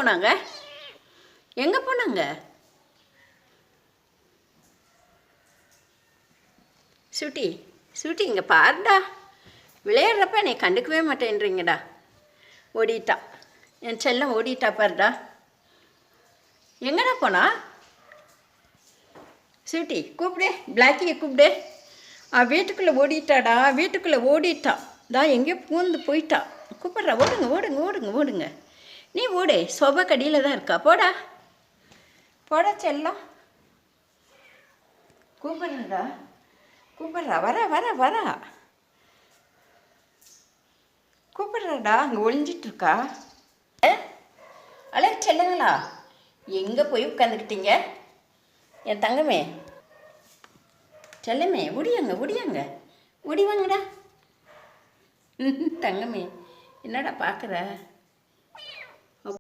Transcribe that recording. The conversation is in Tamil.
போனாங்க? எங்கே போனாங்க? சுட்டி சுட்டி இங்கே பாருடா. விளையாடுறப்ப என்னை கண்டுக்கவே மாட்டேன்றீங்கடா. ஓடிட்டா, என் செல்லம் ஓடிட்டா பாருடா. எங்கடா போனா? சுட்டி கூப்பிடு, பிளாக்கியை கூப்பிடு. வீட்டுக்குள்ளே ஓடிட்டாடா, வீட்டுக்குள்ளே ஓடிட்டா. தான் எங்கேயோ பூந்து போயிட்டா. கூப்பிட்றா, ஓடுங்க ஓடுங்க ஓடுங்க ஓடுங்க. நீ ஓடு, சொப கடியில் தான் இருக்கா. போடா போடா செல்லம். கூப்பிட்றா கூப்பிட்றா, வரா வரா வரா. கூப்பிட்றாடா, அங்கே ஒளிஞ்சிட்ருக்கா. அழகு செல்லுங்களா, எங்கே போய் உட்காந்துக்கிட்டீங்க? என் தங்கமே செல்லமே, ஓடியாங்க ஓடியாங்க, ஓடி வாங்கடா. தங்கமே என்னடா பார்க்குற?